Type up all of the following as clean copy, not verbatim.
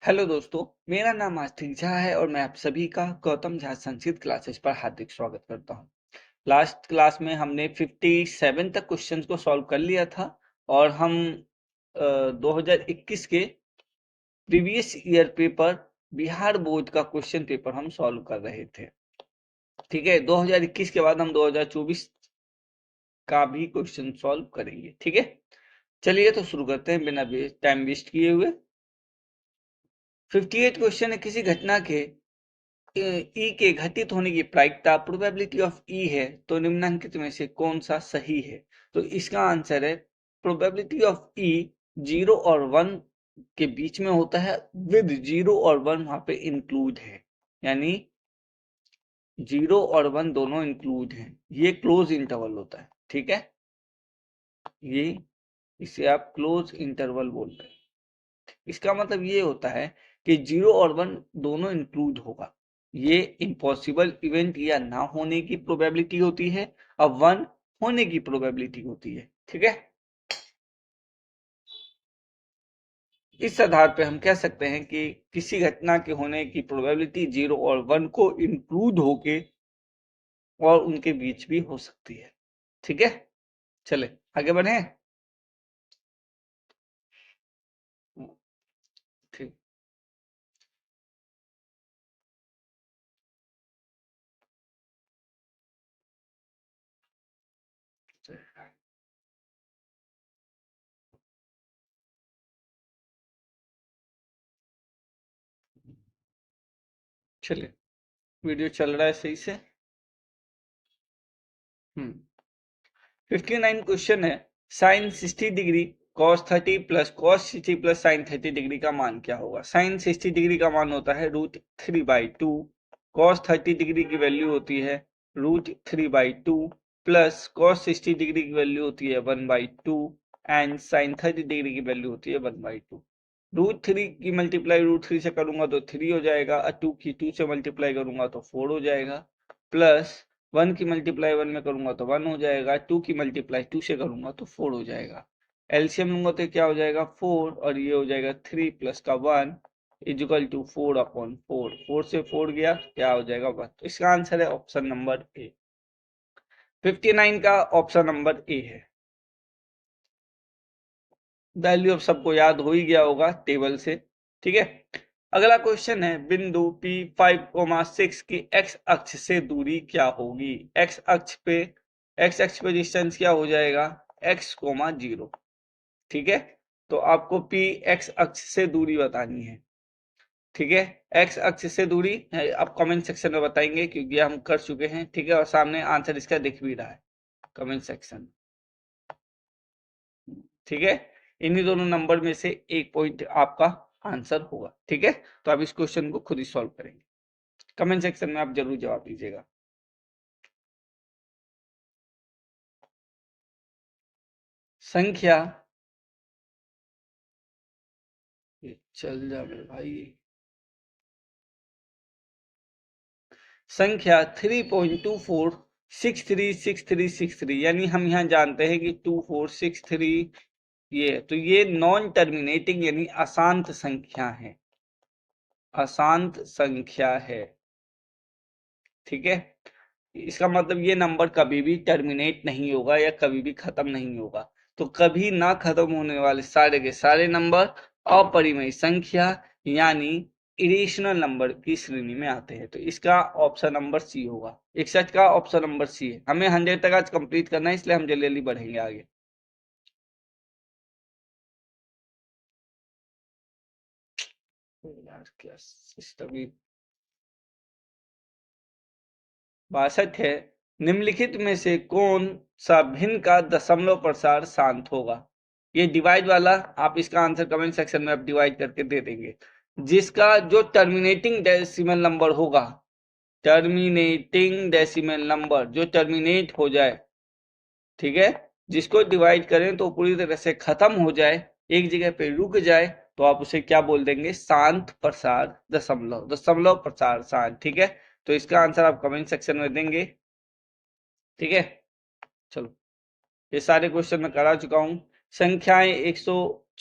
Hello दोस्तों, मेरा नाम आस्तिक झा है और मैं आप सभी का गौतम झा संस्कृत क्लासेस पर हार्दिक स्वागत करता हूं। लास्ट क्लास में हमने 57 तक क्वेश्चंस को सॉल्व कर लिया था और हम 2021 के previous year paper Bihar board का क्वेश्चन पेपर हम सॉल्व कर रहे थे। ठीक है, 2021 के बाद हम 2024 का भी क्वेश्चन सॉल्व करेंगे। ठीक है, चलिए तो शुरू करते हैं बिना टाइम वेस्ट किए हुए। 58 क्वेश्चन है, किसी घटना के ई के घटित होने की प्रायिकता प्रोबेबिलिटी ऑफ ई है तो निम्नलिखित में से कौन सा सही है। तो इसका आंसर है प्रोबेबिलिटी ऑफ ई 0 और 1 के बीच में होता है, विद 0 और 1 वहां पे इंक्लूड है, यानी 0 और 1 दोनों इंक्लूड हैं। ये क्लोज इंटरवल होता है। ठीक है, ये इसे आप क्लोज इंटरवल बोलते हैं। इसका मतलब ये होता है कि 0 और 1 दोनों इंक्लूड होगा। ये इम्पॉसिबल इवेंट या ना होने की प्रोबेबिलिटी होती है, अब 1 होने की प्रोबेबिलिटी होती है। ठीक है, इस आधार पे हम कह सकते हैं कि किसी घटना के होने की प्रोबेबिलिटी 0 और 1 को इंक्लूड होके और उनके बीच भी हो सकती है। ठीक है, चले आगे बढ़े। ठीक, चलिए वीडियो चल रहा है सही से। 59 क्वेश्चन है, sine 60 degree cos 30 plus cos 60 plus sine 30 degree का मान क्या होगा। साइन 60 डिग्री का मान होता है √3/2, cos 30 डिग्री की वैल्यू होती है √3/2 प्लस cos 60 डिग्री की वैल्यू होती है 1/2 एंड साइन 30 डिग्री की वैल्यू होती है 1/2। √3 की मल्टीप्लाई √3 से करूंगा तो 3 हो जाएगा, और 2 की 2 से मल्टीप्लाई करूंगा तो 4 हो जाएगा, प्लस 1 की मल्टीप्लाई 1 में करूंगा तो 1 हो जाएगा, 2 की मल्टीप्लाई 2 से करूंगा तो 4 हो जाएगा। एलसीएम लूंगा तो क्या हो जाएगा 4, और ये हो जाएगा 3 प्लस का 1 इजिकल टू 4/4। 4 से 4 गया, क्या हो जाएगा 1। तो इसका आंसर है ऑप्शन नंबर ए। 59 का ऑप्शन नंबर ए है। वैल्यू अब सबको याद हो ही गया होगा टेबल से। ठीक है, अगला क्वेश्चन है, बिंदु P5,6 की एक्स अक्ष से दूरी क्या होगी। एक्स अक्ष पे डिस्टेंस क्या हो जाएगा x,0। ठीक है, तो आपको P एक्स अक्ष से दूरी बतानी है। ठीक है, एक्स अक्ष से दूरी आप कमेंट सेक्शन में बताएंगे क्योंकि हम कर चुके हैं। ठीक है, और सामने आंसर इसका दिख भी रहा है कमेंट सेक्शन। ठीक है, इन्हीं दोनों नंबर में से एक पॉइंट आपका आंसर होगा। ठीक है, तो आप इस क्वेश्चन को खुद ही सॉल्व करेंगे। कमेंट सेक्शन में आप जरूर जवाब दीजिएगा। संख्या, चल जा मेरे भाई, संख्या 3.24636363, यानी हम यहाँ जानते हैं कि 2463 ये, तो ये नॉन टर्मिनेटिंग यानी अशांत संख्या है, अशांत संख्या है। ठीक है, इसका मतलब ये नंबर कभी भी टर्मिनेट नहीं होगा या कभी भी खत्म नहीं होगा। तो कभी ना खत्म होने वाले सारे के सारे नंबर अपरिमेय संख्या यानी इरेशनल नंबर की श्रेणी में आते हैं। तो इसका ऑप्शन नंबर सी होगा। 61 का ऑप्शन नंबर सी है। हमें 100 तक आज कंप्लीट करना है, इसलिए हम जल्दी जल्दी बढ़ेंगे आगे। यार क्या सिस्टम, 62 है, निम्नलिखित में से कौन सा भिन्न का दशमलव प्रसार शांत होगा। ये डिवाइड वाला आप इसका आंसर कमेंट सेक्शन में आप डिवाइड करके दे देंगे। जिसका जो टर्मिनेटिंग डेसिमल नंबर होगा, टर्मिनेटिंग डेसिमल नंबर जो टर्मिनेट हो जाए, ठीक है, जिसको डिवाइड करें तो पूरी तरह से खत्म हो जाए, एक जगह पे रुक जाए, तो आप उसे क्या बोल देंगे, शांत प्रसार दशमलव, दशमलव प्रसार शांत। ठीक है, तो इसका आंसर आप कमेंट सेक्शन में देंगे। ठीक है, चलो ये सारे क्वेश्चन मैं करा चुका हूं। संख्याएं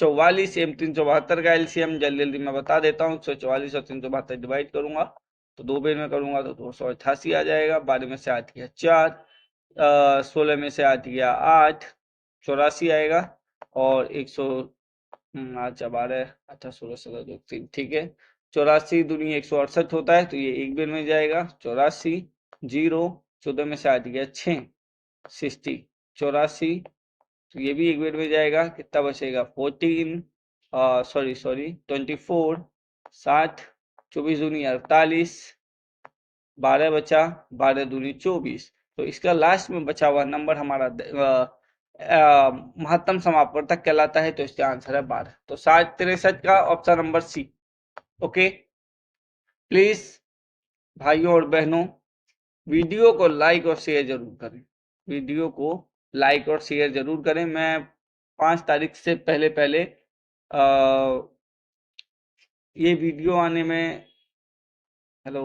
44 एम 372 का एलसीएम जल्दी जल्दी मैं बता देता हूँ। 144 और 372 डिवाइड करूंगा तो 2 बेर में करूंगा तो 288 आ जाएगा। 12 में से 8 गया 4, 16 में से 8 गया 8, 84 आएगा। और 100 अच्छा 12, अच्छा 16 17 2 3, ठीक है। 84 दूनी 168 होता है तो ये एक बेर में जाएगा। 84 0, 14 में से 8 गया 6, 60, 84 तो ये भी एक बेर में जाएगा। कितना बचेगा 14, सॉरी 24, 60, 24 दूनी 48, 12 बचा, 12 दूनी 24। तो इसका लास्ट में बचा हुआ नंबर हमारा महत्तम समापवर्तक कहलाता है। तो इसका आंसर है 12। तो 60 का option number C. Okay, please भाइयों और बहनों वीडियो को लाइक और शेयर जरूर करें। वीडियो को लाइक और शेयर जरूर करें। मैं 5 तारीख से पहले पहले ये वीडियो आने में, हेलो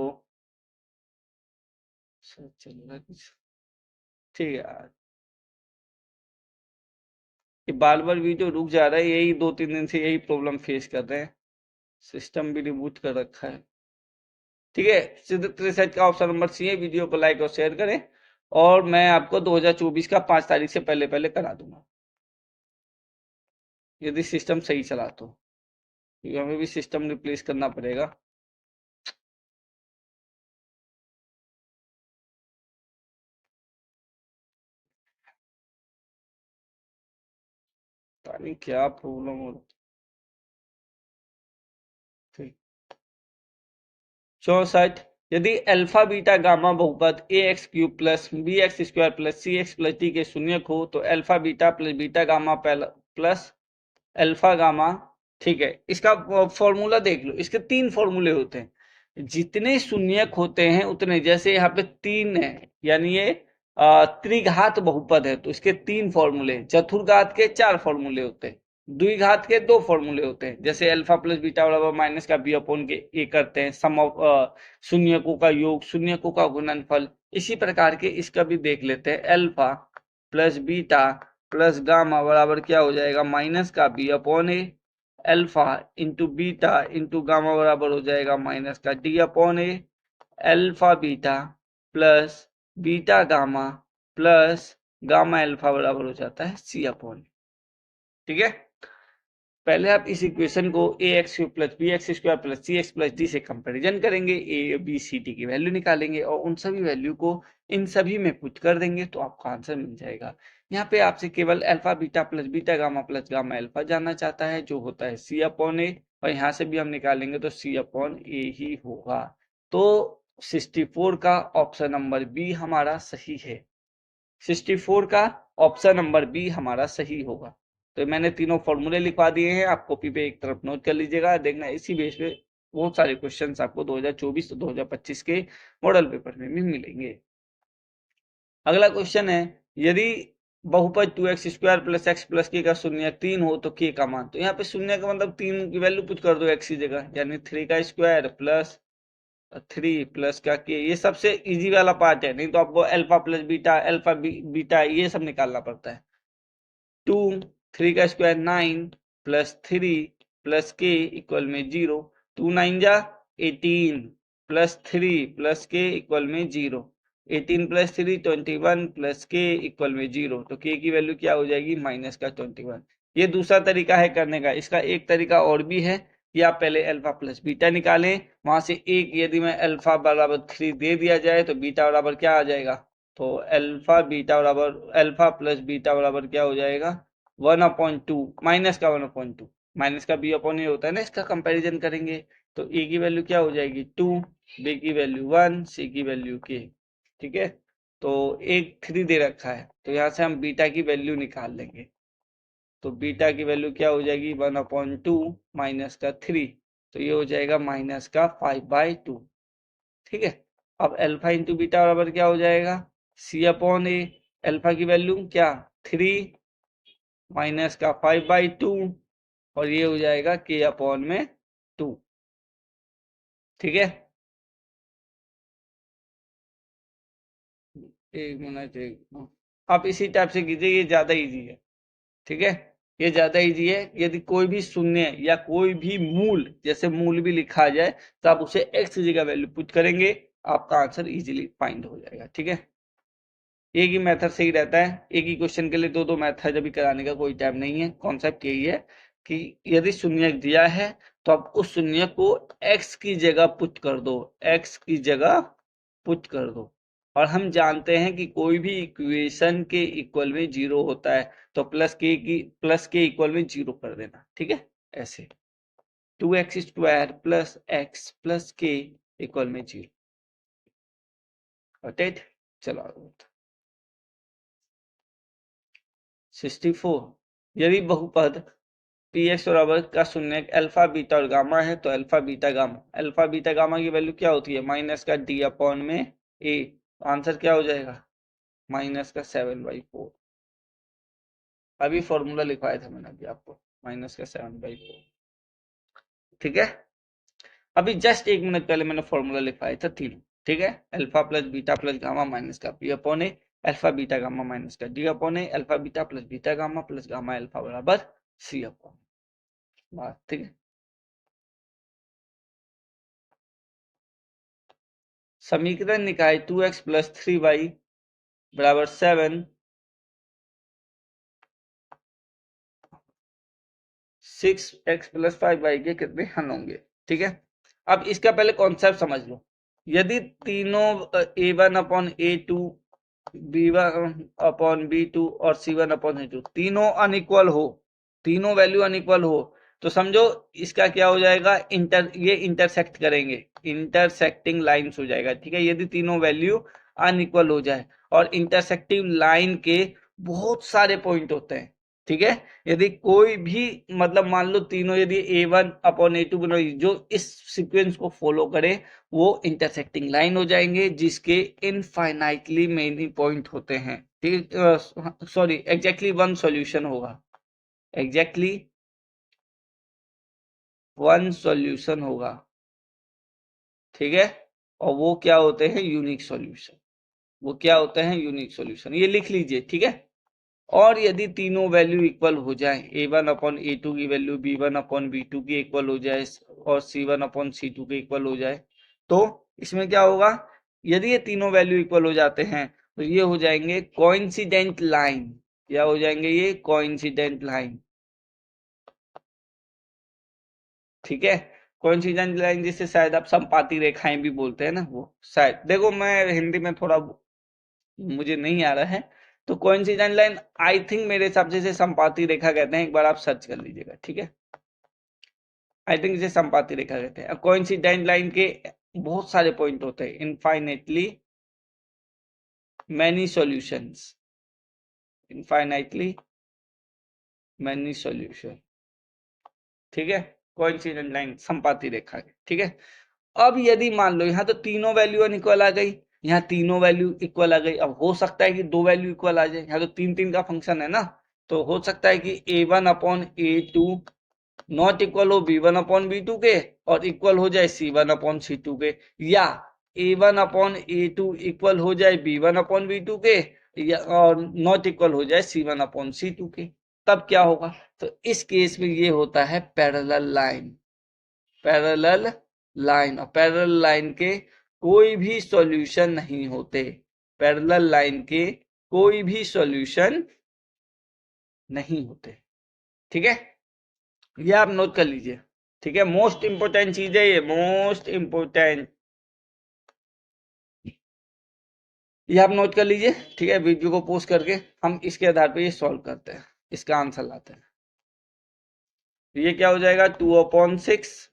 चल रहा है कुछ, ठीक है यार, ये बार बार वीडियो रुक जा रहा है। यही 2-3 दिन से यही प्रॉब्लम फेस कर रहे हैं। सिस्टम भी रिबूट कर रखा है। ठीक है, सिद्ध रिसर्च का ऑप्शन नंबर सी है। वीडियो को लाइक और शेयर करें और मैं आपको 2024 का 5 तारीख से पहले पहले करा दूंगा, यदि सिस्टम सही चला तो, क्योंकि हमें भी सिस्टम रिप्लेस करना पड़ेगा। पता नहीं क्या प्रॉब्लम हो रही। 64, यदि अल्फा बीटा गामा बहुपद a x cube plus b x square plus c x plus d के शून्यक हो तो alpha beta plus beta gamma plus alpha gamma, ठीक है, इसका फॉर्मूला देख लो। इसके 3 फॉर्मूले होते हैं। जितने शून्यक होते हैं उतने, जैसे यहाँ पे 3 है यानी ये त्रिघात बहुपद है तो इसके 3 फॉर्मूले, चतुर्घात के 4 फॉर्मूले होते हैं, द्विघात के 2 फॉर्मूले होते हैं। जैसे अल्फा प्लस बीटा बराबर माइनस का बी अपॉन के ए करते हैं, सम ऑफ शून्यकों का योग, शून्यकों का गुणनफल। इसी प्रकार के इसका भी देख लेते हैं। Alpha plus beta plus gamma बराबर क्या हो जाएगा, माइनस का b upon a. Alpha into beta into gamma बराबर हो जाएगा माइनस का d upon a. Alpha beta plus beta gamma plus gamma alpha बराबर हो जाता है सी अपॉन। ठीक है, पहले आप इस इक्वेशन को a x cube plus b x square plus c x plus d से कंपेरिजन करेंगे, ए बी सी डी की वैल्यू निकालेंगे और उन सभी वैल्यू को इन सभी में पुट कर देंगे तो आपको आंसर मिल जाएगा। यहाँ पे आपसे केवल alpha beta plus gamma alpha जानना चाहता है, जो होता है सी अपॉन ए, और यहाँ से भी हम निकालेंगे तो सी अपॉन ए ही होगा। तो 64 का ऑप्शन नंबर बी हमारा सही है। 64 का ऑप्शन नंबर बी हमारा सही होगा। तो मैंने तीनों फॉर्मूले लिखवा दिए हैं, आप कॉपी पे एक तरफ नोट कर लीजिएगा। देखना इसी बेस पे बहुत सारे क्वेश्चंस आपको 2024 तो 2025 के मॉडल पेपर में भी मिलेंगे। अगला क्वेश्चन है, यदि बहुपद 2x square plus x plus के का शून्य 3 हो तो के का मान। तो यहाँ पे शून्य का मतलब 3 की वैल्यू पुट कर दो एक्स की जगह, यानी 3 का स्क्वायर प्लस 3 प्लस का के। ये सबसे इजी वाला पार्ट है, नहीं तो आपको alpha plus beta alpha beta ये सब निकालना पड़ता है। 2, 3 का स्क्वायर 9 प्लस 3 प्लस के इक्वल में 0। 2 9 जा 18 प्लस 3 प्लस के इक्वल में 0। 18 प्लस 3 21 प्लस के इक्वल में 0। तो के की वैल्यू क्या हो जाएगी, माइनस का 21। ये दूसरा तरीका है करने का। इसका एक तरीका और भी है कि आप पहले अल्फा प्लस बीटा निकालें, वहां से एक यदि मैं अल्फा बराबर 3 दे दिया जाए तो बीटा बराबर क्या आ जाएगा, तो अल्फा बीटा बराबर अल्फा प्लस बीटा बराबर क्या हो जाएगा 1/2 माइनस का 1/2, माइनस का बी अपॉन ए होता है ना, इसका कंपैरिजन करेंगे तो ए की वैल्यू क्या हो जाएगी 2, बी की वैल्यू 1, सी की वैल्यू के। ठीक है, तो एक 3 दे रखा है तो यहाँ से हम बीटा की वैल्यू निकाल लेंगे। तो बीटा की वैल्यू क्या हो जाएगी 1/2 माइनस का 3, तो ये हो जाएगा माइनस का 5/2। ठीक है, अब अल्फा इंटू बीटा बराबर क्या हो जाएगा सी अपॉन ए। अल्फा की वैल्यू क्या 3 माइनस का 5/2 और ये हो जाएगा के अपॉन में 2। ठीक है, एक मिनट, एक आप इसी टाइप से कीजिए, ये ज्यादा इजी है। ठीक है, ये ज्यादा इजी है। यदि कोई भी शून्य या कोई भी मूल, जैसे मूल भी लिखा जाए, तो आप उसे x की जगह वैल्यू पुट करेंगे, आपका आंसर इजीली फाइंड हो जाएगा। ठीक है, एक ही मेथड सही रहता है। एक ही क्वेश्चन के लिए दो दो मेथड अभी कराने का कोई टाइम नहीं है। कॉन्सेप्ट यही है कि यदि शून्य दिया है तो आप उस शून्य को x की जगह पुट कर दो, x की जगह पुट कर दो। और हम जानते हैं कि कोई भी इक्वेशन के इक्वल में जीरो होता है, तो प्लस के इक्वल में जीरो कर देना। ठीक है, ऐसे 2x² प्लस x प्लस के इक्वल में जीरो। चलो 64, यदि बहुपद पी एक्स बराबर का शून्य अल्फा बीटा और गामा है, तो अल्फा बीटा गामा की वैल्यू क्या होती है? माइनस का डी अपॉन में ए। आंसर क्या हो जाएगा? माइनस का 7/4। अभी फॉर्मूला लिखवाया था मैंने अभी आपको, माइनस का 7/4। ठीक है, अभी जस्ट 1 मिनट पहले मैंने फॉर्मूला लिखवाया था तीनों। ठीक है, alpha plus beta plus gamma minus का p upon a, alpha beta gamma minus का d upon a, alpha beta plus beta gamma plus gamma alpha बराबर सी अपॉन। बात ठीक है। समीकरण निकाय 2x प्लस 3y बराबर 7, 6x प्लस 5y के कितने हल होंगे? ठीक है, अब इसका पहले कॉन्सेप्ट समझ लो। यदि तीनों a1 upon a2, b1 upon b2 और c1 अपॉन c2 तीनों अनइक्वल हो, तीनों वैल्यू अनइक्वल हो, तो समझो इसका क्या हो जाएगा? ये इंटरसेक्ट करेंगे, इंटरसेक्टिंग लाइंस हो जाएगा। ठीक है, यदि तीनों वैल्यू अनइक्वल हो जाए, और इंटरसेक्टिंग लाइन के बहुत सारे पॉइंट होते हैं। ठीक है, यदि कोई भी मतलब मान लो तीनों यदि a1 अपॉन a2 जो इस सीक्वेंस को फॉलो करे, वो इंटरसेक्टिंग लाइन हो जाएंगे, जिसके इनफाइनाइटली मेनी पॉइंट होते हैं। ठीक, सॉरी, एग्जैक्टली वन सॉल्यूशन होगा, एग्जैक्टली वन सॉल्यूशन होगा। ठीक है, और वो क्या होते हैं? Unique solution. वो क्या होते हैं? Unique solution. ये लिख लीजिए। ठीक है, और यदि तीनों वैल्यू इक्वल हो जाए, a1 अपॉन a2 की वैल्यू b1 अपॉन b2 की इक्वल हो जाए, और c1 अपॉन c2 के इक्वल हो जाए, तो इसमें क्या होगा? यदि ये तीनों वैल्यू इक्वल हो जाते हैं, तो ये हो जाएंगे कोइंसिडेंट लाइन। क्या हो जाएंगे? ये कोइंसिडेंट लाइन। ठीक है, कोइंसिडेंट लाइन जिसे शायद आप संपाती रेखाएं भी बोलते हैं ना, वो शायद, देखो मैं हिंदी में थोड़ा मुझे नहीं आ रहा है, तो कोइंसिडेंट लाइन आई थिंक मेरे हिसाब से इसे संपाती रेखा कहते हैं। एक बार आप सर्च कर लीजिएगा। ठीक है, आई थिंक इसे संपाती रेखा कहते हैं। कोइंसिडेंट लाइन के बहुत सारे पॉइंट होते हैं, infinitely many solutions, infinitely many solution. ठीक है, कोइंसिडेंट लाइन संपाती रेखा है। ठीक है, अब यदि मान लो यहाँ तो तीनों वैल्यू अनइक्वल आ गई, यहाँ तीनों वैल्यू इक्वल आ गई। अब हो सकता है कि दो वैल्यू इक्वल आ जाए, यहाँ तो तीन तीन का फंक्शन है ना, तो हो सकता है कि a1 upon a2 not equal हो b1 अपॉन b2 के, और इक्वल हो जाए c1 अपॉन c2 के, या a1 अपॉन a2 इक्वल हो जाए b1 अपॉन b2 के, या और नॉट इक्वल हो जाए c1 अपॉन c2 के। तब क्या होगा? तो इस केस में ये होता है पैरेलल लाइन। पैरेलल लाइन, और पैरेलल लाइन के कोई भी सॉल्यूशन नहीं होते। पैरेलल लाइन के कोई भी सॉल्यूशन नहीं होते। ठीक है, ये आप नोट कर लीजिए। ठीक है, मोस्ट इंपोर्टेंट चीज है ये, मोस्ट इंपोर्टेंट, ये आप नोट कर लीजिए। ठीक है, वीडियो को पोस्ट करके हम इसके आधार पे ये सॉल्व करते हैं, इसका आंसर लाते हैं। तो ये क्या हो जाएगा? 2/6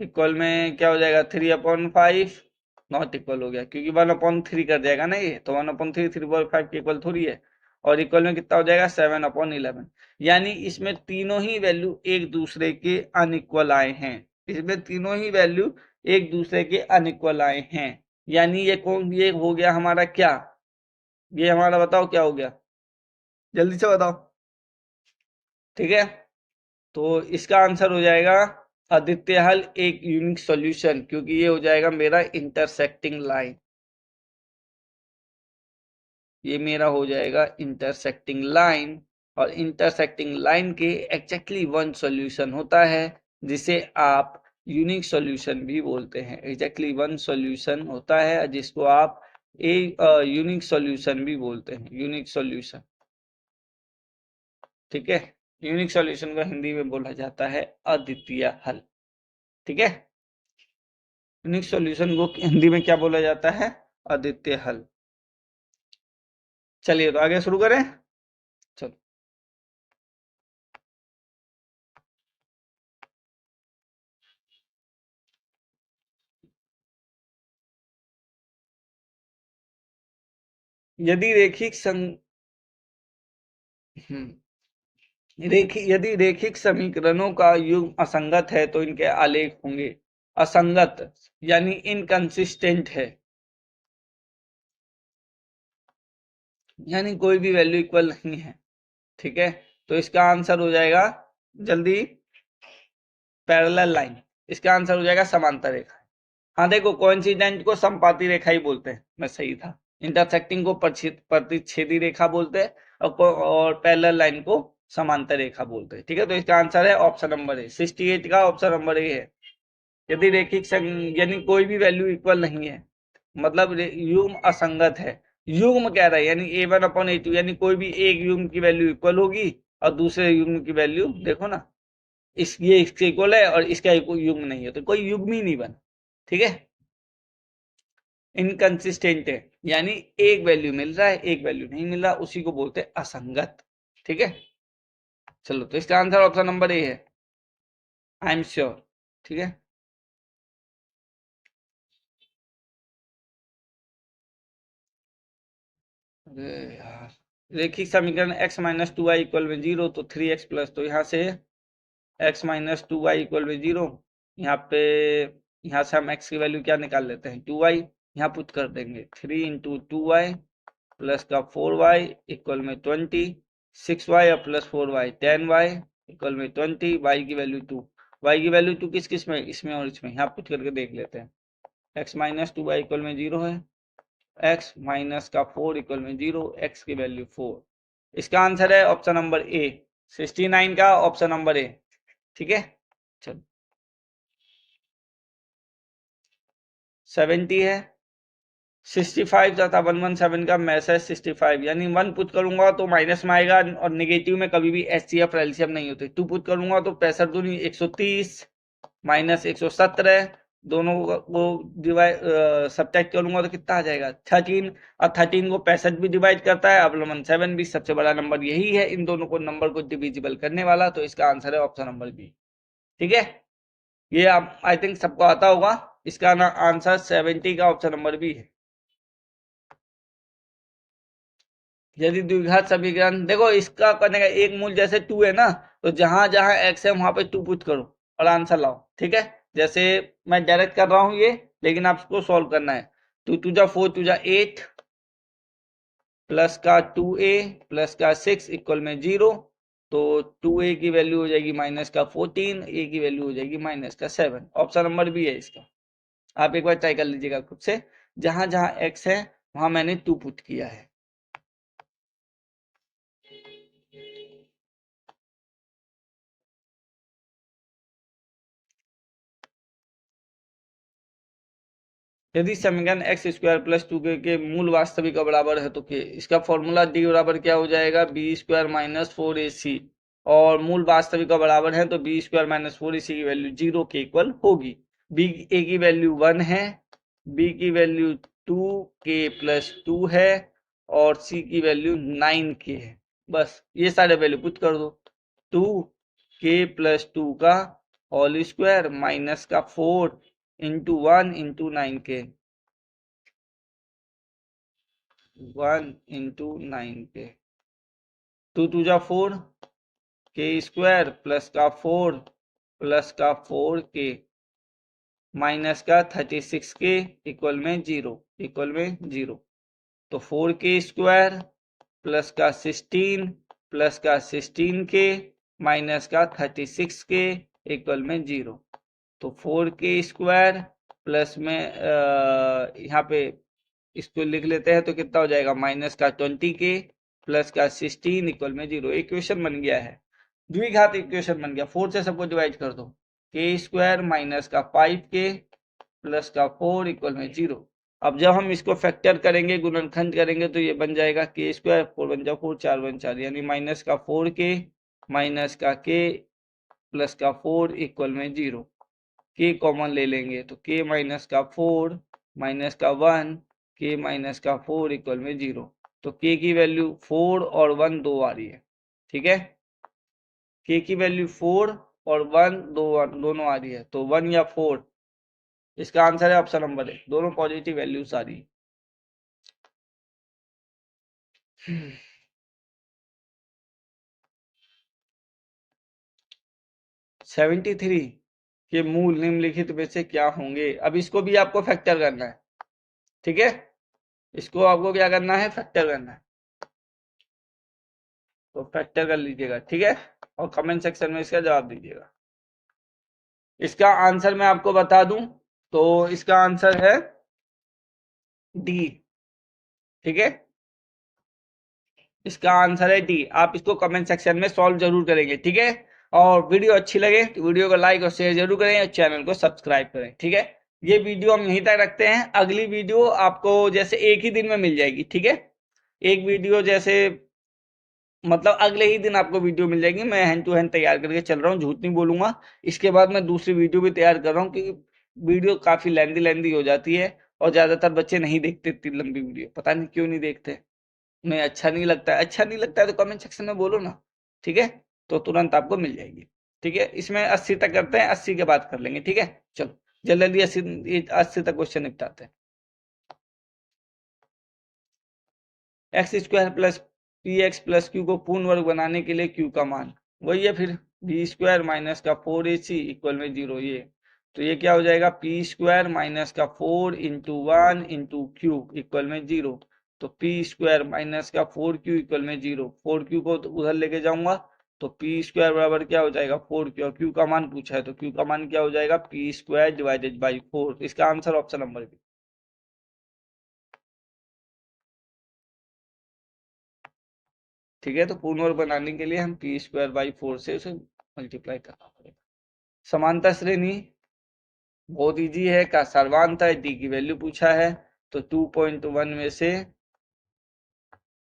इक्वल में क्या हो जाएगा? 3/5। नॉट इक्वल हो गया क्योंकि 1/3 कर जाएगा ना ये, तो 1/3 3/5 के इक्वल थोड़ी है। और इक्वल में कितना हो जाएगा? 7/11। यानी इसमें तीनों ही वैल्यू एक दूसरे के अनइक्वल आए हैं। इसमें तीनों ही वैल्यू एक दूसरे के अनइक्वल आए हैं। यानी ये हो गया हमारा क्या? ये हमारा बताओ क्या हो गया? जल्दी से बताओ। ठीक है, तो इसका आंसर हो जाएगा अद्वितीय हल, एक यूनिक सॉल्यूशन, क्योंकि ये हो जाएगा मेरा इंटरसेक्टिंग लाइन। ये मेरा हो जाएगा इंटरसेक्टिंग लाइन, और इंटरसेक्टिंग लाइन के एग्जैक्टली वन सॉल्यूशन होता है, जिसे आप यूनिक सॉल्यूशन भी बोलते हैं। एग्जैक्टली वन सॉल्यूशन होता है जिसको आप एक यूनिक सॉल्यूशन भी बोलते हैं, यूनिक सॉल्यूशन। ठीक है, यूनिक सॉल्यूशन को हिंदी में बोला जाता है अद्वितीय हल। ठीक है, यूनिक सॉल्यूशन को हिंदी में क्या बोला जाता है? अद्वितीय हल। चलिए तो आगे शुरू करें। चलो, यदि रैखिक यदि रैखिक समीकरणों का युग्म असंगत है तो इनके आलेख होंगे। असंगत यानी इनकंसिस्टेंट है, यानी कोई भी वैल्यू इक्वल नहीं है। ठीक है, तो इसका आंसर हो जाएगा जल्दी, पैरेलल लाइन। इसका आंसर हो जाएगा समांतर रेखा। हाँ देखो, कोइंसिडेंट को समपाती रेखा ही बोलते हैं, मैं सही था। इंटरसेक्टिंग को प्रतिच्छेदी रेखा बोलते हैं, और पैरेलल लाइन को समांतर रेखा बोलते हैं। ठीक है, तो इसका आंसर है ऑप्शन नंबर ए, 68 का ऑप्शन नंबर ए है। यदि रैखिक यानी कोई भी वैल्यू इक्वल नहीं है, मतलब युग्म असंगत है। युग्म कह रहा है यानी A1/A2, यानी कोई भी एक युग्म की वैल्यू इक्वल होगी और दूसरे युग्म की वैल्यू देखो ना, ये इसके इक्वल है और इसका युग्म नहीं है, तो कोई युग्म ही नहीं बना। ठीक है, इनकंसिस्टेंट है यानी एक वैल्यू मिल रहा है एक वैल्यू नहीं मिल रहा, उसी को बोलते हैं असंगत। ठीक है, चलो तो इसका आंसर ऑप्शन नंबर ए है, आई एम श्योर। ठीक है, अरे यार, रैखिक समीकरण x minus two y equal में 0, तो 3x प्लस, तो यहाँ से x minus two y equal में 0, यहाँ पे यहाँ से हम x की वैल्यू क्या निकाल लेते हैं, 2y, यहाँ पुट कर देंगे 3 इंटू 2y प्लस का 4y इक्वल में 20, 6y और प्लस 4y 10y इक्वल में 20, y की वैल्यू 2, y की वैल्यू 2 किस किस में, इसमें और इसमें, यहाँ पुट करके देख लेते हैं। x minus two y equal में 0 है, x माइनस का 4 इक्वल में 0, x की वैल्यू 4। इसका आंसर है ऑप्शन नंबर ए, 69 का ऑप्शन नंबर ए। ठीक है, चलो 70 है, 65 तथा 117 का मैसेज 65, यानी 1 पुट करूंगा तो माइनस में आएगा, और नेगेटिव में कभी भी एचसीएफ और एलसीएम नहीं होते। 2 पुट करूंगा तो 65 दूनी 130 माइनस 117, दोनों को डिवाइड सब्ट्रैक्ट करूंगा तो कितना आ जाएगा 13, और 13 को 65 भी डिवाइड करता है, अब 7 भी सबसे बड़ा नंबर यही है इन दोनों को नंबर को डिविजिबल करने वाला, तो इसका आंसर है ऑप्शन नंबर बी। ठीक है, ये आप आई थिंक सबको आता होगा। इसका ना आंसर 70 का ऑप्शन नंबर बी है। यदि द्विघात समीकरण, देखो इसका करने का एक मूल, जैसे 2 है ना, तो जहां जहां x है वहां पे 2 पुट करो और आंसर लाओ। ठीक है, जैसे मैं डायरेक्ट कर रहा हूं ये, लेकिन आपको सॉल्व करना है। 2 2 जा 4 2 जा 8 प्लस का 2a प्लस का 6 इक्वल में 0, तो 2a की वैल्यू हो जाएगी माइनस का 14, a की वैल्यू हो जाएगी माइनस का 7। ऑप्शन नंबर बी है इसका। आप एक बार ट्राई कर लीजिएगा खुद से, जहां जहां x है वहां मैंने 2 पुट किया है। यदि समीकरण एक्स स्क्वायर प्लस 2 के मूल वास्तविक का बराबर है तो के इसका फॉर्मूला डी बराबर क्या हो जाएगा, बी स्क्वायर माइनस 4ac, और मूल वास्तविक का बराबर है तो बी स्क्वायर माइनस 4ac की वैल्यू 0 के इक्वल होगी। बी ए की वैल्यू 1 है, बी की वैल्यू 2k प्लस 2 है, और सी की वैल्यू 9k है। बस ये सारे वैल्यू पुट कर दो, 2k प्लस 2 का होल स्क्वायर माइनस का 4 into 1 into 9k, 1 into 9k, 2 2 जा 4, k स्क्वायर प्लस का 4 प्लस का 4k माइनस का 36k इक्वल में 0, इक्वल में 0, तो 4k स्क्वायर प्लस का 16 प्लस का 16k माइनस का 36k इक्वल में 0, तो 4k स्क्वायर प्लस में यहाँ पे इसको लिख लेते हैं तो कितना हो जाएगा, माइनस का 20k प्लस का 16 इक्वल में 0। इक्वेशन बन गया है, द्विघात इक्वेशन बन गया। 4 से सबको डिवाइड कर दो, के स्क्वायर माइनस का 5k प्लस का 4 इक्वल में 0। अब जब हम इसको फैक्टर करेंगे, गुणनखंड करेंगे, तो ये बन जाएगा के स्क्वायर, 4 बन जाओ 4, 4 बन 4, यानी माइनस का 4k माइनस का k प्लस का 4 इक्वल में 0। k कॉमन ले लेंगे तो k माइनस का 4 माइनस का 1 k माइनस का 4 इक्वल में 0। तो k की वैल्यू 4 और 1 दो आ रही है, ठीक है। k की वैल्यू 4 और 1 दोनों आ रही है, तो 1 या 4, इसका आंसर है ऑप्शन नंबर ए, दोनों पॉजिटिव वैल्यूज आ रही है। 73 के मूल निम्नलिखित में से क्या होंगे। अब इसको भी आपको फैक्टर करना है, ठीक है, इसको आपको क्या करना है, फैक्टर करना है, तो फैक्टर कर लीजिएगा, ठीक है, और कमेंट सेक्शन में इसका जवाब दीजिएगा। इसका आंसर मैं आपको बता दूं, तो इसका आंसर है डी, ठीक है, इसका आंसर है डी। आप इसको कमेंट सेक्शन में सॉल्व जरूर करेंगे, ठीक है। और वीडियो अच्छी लगे तो वीडियो को लाइक और शेयर जरूर करें और चैनल को सब्सक्राइब करें, ठीक है। ये वीडियो हम यहीं तक रखते हैं, अगली वीडियो आपको जैसे एक ही दिन में मिल जाएगी, ठीक है। एक वीडियो जैसे मतलब अगले ही दिन आपको वीडियो मिल जाएगी। मैं हैंड टू हैंड तैयार करके चल रहा हूँ, झूठ नहीं बोलूंगा। इसके बाद मैं दूसरी वीडियो भी तैयार कर रहा हूँ, क्योंकि वीडियो काफी लेंदी हो जाती है और ज्यादातर बच्चे नहीं देखते इतनी लंबी वीडियो, पता नहीं क्यों नहीं देखते, उन्हें अच्छा नहीं लगता है। अच्छा नहीं लगता है तो कमेंट सेक्शन में बोलो ना, ठीक है, तो तुरंत आपको मिल जाएगी, ठीक है। इसमें 80 तक करते हैं, 80 के बाद कर लेंगे, ठीक है। चलो जल्दी जल्दी 80 तक क्वेश्चन निपटाते हैं। X square plus P x plus Q को पूर्ण वर्ग बनाने के लिए क्यू का मान वही है, फिर बी स्क्वायर माइनस का 4ac इक्वल में 0। ये तो ये क्या हो जाएगा, पी स्क्वायर माइनस का 4 इंटू 1 इंटू क्यू इक्वल में 0। तो पी स्क्वायर माइनस का 4q इक्वल में 0। 4q को तो उधर लेके जाऊंगा, तो पी स्क्वायर बराबर क्या हो जाएगा 4q, और क्यू का मान पूछा है तो क्यू का मान क्या हो जाएगा, पी स्क्वायर डिवाइडेड बाई 4। इसका आंसर ऑप्शन नंबर बी, ठीक है। तो पूर्ण वर्ग बनाने के लिए हम पी स्क्वायर बाई 4 से उसे मल्टीप्लाई करना पड़ेगा। समांतर श्रेणी बहुत इजी है, का सर्वांत है, डी की वैल्यू पूछा है, तो 2.1 में से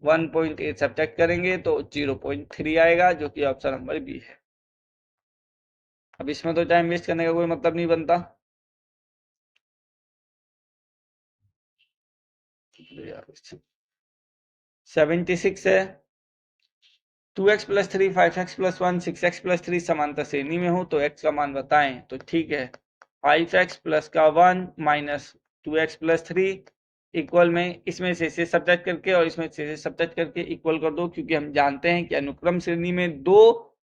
1.8 सब्ट्रैक्ट करेंगे तो 0.3 आएगा, जो कि ऑप्शन नंबर बी है। अब इसमें तो टाइम वेस्ट करने का कोई मतलब नहीं बनता। 76 है, 2x plus 3 5x plus 1 6x plus 3 समांतर श्रेणी में हो तो x का मान बताएं, तो ठीक है 5x प्लस का 1 माइनस 2x प्लस 3 इक्वल में इसमें से सब्ट्रैक्ट करके और इसमें से सब्ट्रैक्ट करके इक्वल कर दो, क्योंकि हम जानते हैं कि अनुक्रम श्रेणी में दो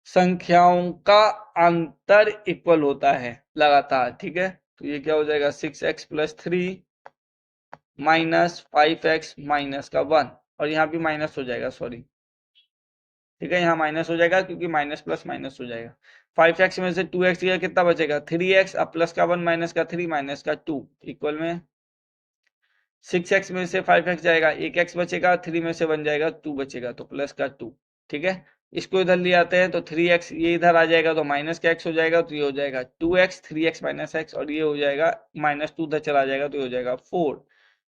संख्याओं का अंतर इक्वल होता है लगातार, ठीक है। तो ये क्या हो जाएगा 6x plus 3 minus 5x minus का 1, और यहाँ भी माइनस हो जाएगा, सॉरी, ठीक है, यहाँ माइनस हो जाएगा क्योंकि माइनस प्लस माइनस हो जाएगा। 5x में से 2x गया, कितना बचेगा 3x, अब प्लस का 1 माइनस का 3 माइनस का 2 इक्वल में 6x में से 5x जाएगा, 1x बचेगा, 3 में से 1 जाएगा, 2 बचेगा, तो प्लस का 2, ठीक है। इसको इधर ले आते हैं तो 3x ये इधर आ जाएगा तो माइनस का x हो जाएगा, तो ये हो जाएगा 2x 3x माइनस x, और ये हो जाएगा माइनस 2 उधर चला जाएगा तो ये हो जाएगा 4।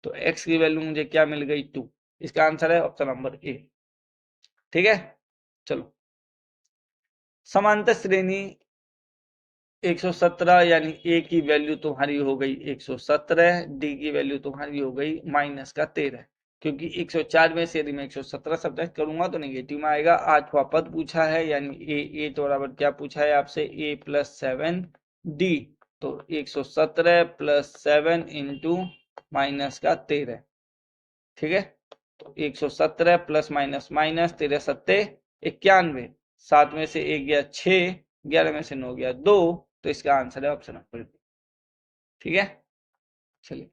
तो x की वैल्यू मुझे क्या मिल गई 2। इसका आंसर है ऑप्शन नंबर ए, ठीक है। चलो समांतर श्रेणी 117, यानी ए की वैल्यू तुम्हारी हो गई 117, डी की वैल्यू तुम्हारी हो गई माइनस का 13, क्योंकि 104 में से यदि मैं 117 सब्ट्रैक्ट करूंगा तो नेगेटिव में आएगा। 8वां पद पूछा है, यानी ए तो बराबर क्या पूछा है आपसे, a प्लस 7 डी, तो 117 प्लस 7 इंटू माइनस का 13, ठीक है। तो 117 प्लस माइनस माइनस 13 सत्ते 91, 7 में से 1 गया 6, 11 में से 9 गया 2, तो इसका आंसर है ऑप्शन नंबर बी, ठीक है। चलिए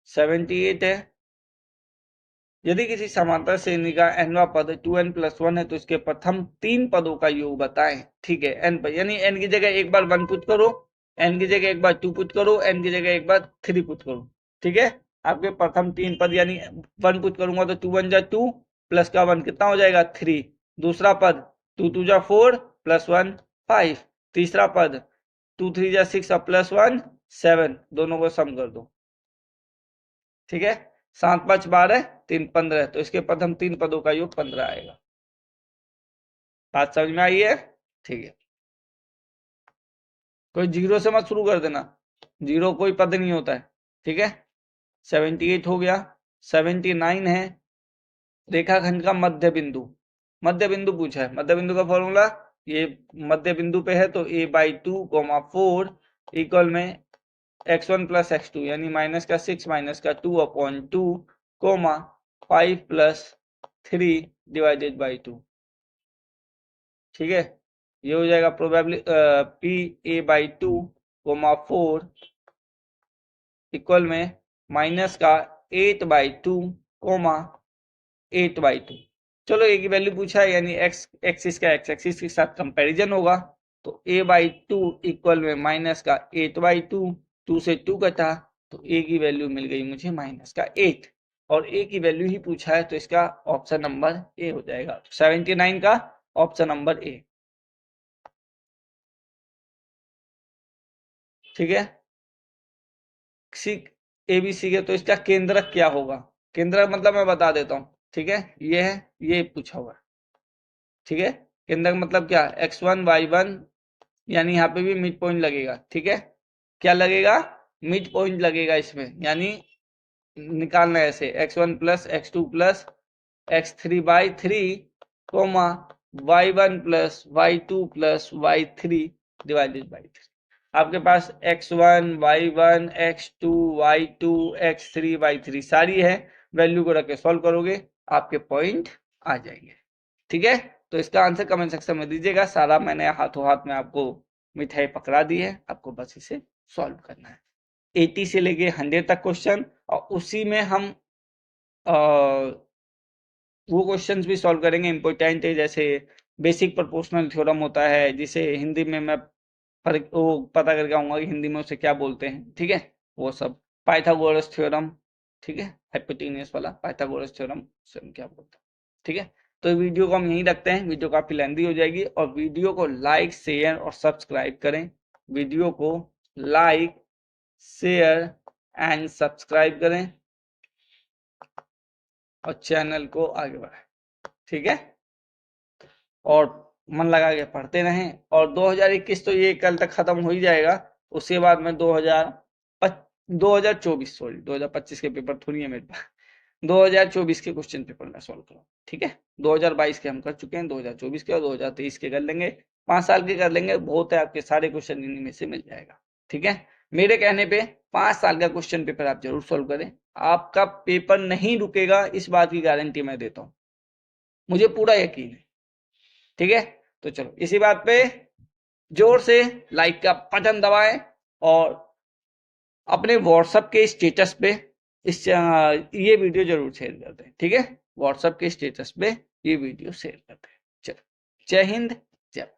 78 है, यदि किसी समांतर श्रेणी का nवां पद 2n प्लस 1 है तो इसके प्रथम 3 पदों का योग बताएं, ठीक है। n पर यानी n की जगह एक बार 1 पुट करो n की जगह एक बार 2 पुट करो, n की जगह एक बार 3 पुट करो, ठीक है। आपके प्रथम 3 पद यानी 1 पुट करूंगा तो 2 1 जा 2 प्लस का 1 कितना हो जाएगा 3। दूसरा पद 2 2 जा 4 प्लस 1 5। तीसरा पद 2 3 जा 6 और प्लस 1 7। दोनों को सम कर दो, ठीक है। 7 5 12 3 15, तो इसके प्रथम 3 पदों का योग 15 आएगा। बात समझ में आई है? ठीक है। कोई जीरो से मत शुरू कर देना, जीरो कोई पद नहीं होता है, ठीक है। 78 हो गया। 79 है रेखाखंड का मध्य बिंदु। मध्य बिंदु पूछा है, मध्य बिंदु का फॉर्मूला ये मध्य बिंदु पे है तो a बाई 2 4 इक्वल में x1 प्लस x2 यानी माइनस का 6 माइनस का 2 upon 2 comma 5 plus 3 divided by 2, ठीक है। ये हो जाएगा probably P A by 2 comma 4 equal में माइनस का 8 बाई 2 कोमा 8 बाई 2। चलो ए की वैल्यू पूछा है यानी एक्स एक्सिस का एक्स एक्सिस के साथ कंपैरिजन होगा, तो a बाई 2 इक्वल में माइनस का 8 बाई 2, 2 से 2 कटा तो a की वैल्यू मिल गई मुझे माइनस का 8, और a की वैल्यू ही पूछा है तो इसका ऑप्शन नंबर ए हो जाएगा। 79 का ऑप्शन नंबर ए, ठीक है। सी ए बी सी के तो इसका केंद्रक क्या होगा, केंद्रक मतलब मैं बता देता हूँ, ठीक है। ये है, ये पूछा हुआ, ठीक है। केंद्रक मतलब क्या, x1 y1 यानी यहाँ पे भी मिड पॉइंट लगेगा, ठीक है। क्या लगेगा, मिड पॉइंट लगेगा इसमें, यानी निकालना है ऐसे x1 plus x2 plus x3 by 3 comma y1 plus y2 plus y3 divided by 3। आपके पास x1 y1 x2 y2 x3 y3 सारी है, वैल्यू को रख के सॉल्व करोगे आपके पॉइंट आ जाएंगे, ठीक है। तो इसका आंसर कमेंट सेक्शन में दीजिएगा, सारा मैंने हाथों हाथ में आपको मिठाई पकड़ा दी है, आपको बस इसे सॉल्व करना है। 80 से लेके 100 तक क्वेश्चन, और उसी में हम वो क्वेश्चंस भी सॉल्व करेंगे इंपॉर्टेंट है, जैसे बेसिक प्रोपोर्शनल थ्योरम होता है जिसे हिंदी में मैं वो पता करके आऊंगा कि हिंदी में उसे क्या बोलते हैं, ठीक है। वो सब पाइथागोरस थ्योरम, ठीक है, हाइपोटेन्यूस वाला पाइथागोरस थ्योरम से हम क्या बोलते हैं, ठीक है। तो वीडियो को हम यहीं रखते हैं, वीडियो काफी लेंथी हो जाएगी, और वीडियो को लाइक शेयर और सब्सक्राइब करें। वीडियो को लाइक शेयर एंड सब्सक्राइब करें और चैनल को आगे बढ़ाएं, ठीक है। और मन लगा के पढ़ते रहें, और 2021 तो ये कल तक खत्म हो ही जाएगा, उसके बाद में 2024 सॉरी 2025 के पेपर थोड़ी है मेरे पास, 2024 के क्वेश्चन पेपर में सॉल्व करूँ, ठीक है। 2022 के हम कर चुके हैं, 2024 के और 2023 के कर लेंगे, 5 साल के कर लेंगे, बहुत है, आपके सारे क्वेश्चन इन्हीं में से मिल जाएगा, ठीक है। मेरे कहने पे 5 साल का क्वेश्चन पेपर आप जरूर सॉल्व करें, आपका पेपर नहीं रुकेगा, इस बात की गारंटी मैं देता हूँ, मुझे पूरा यकीन है, ठीक है। तो चलो इसी बात पे जोर से लाइक का बटन दबाएं, और अपने व्हाट्सएप के स्टेटस पे ये वीडियो जरूर शेयर कर दें, ठीक है। व्हाट्सएप के स्टेटस पे ये वीडियो शेयर कर दें। चलो, जय हिंद, जय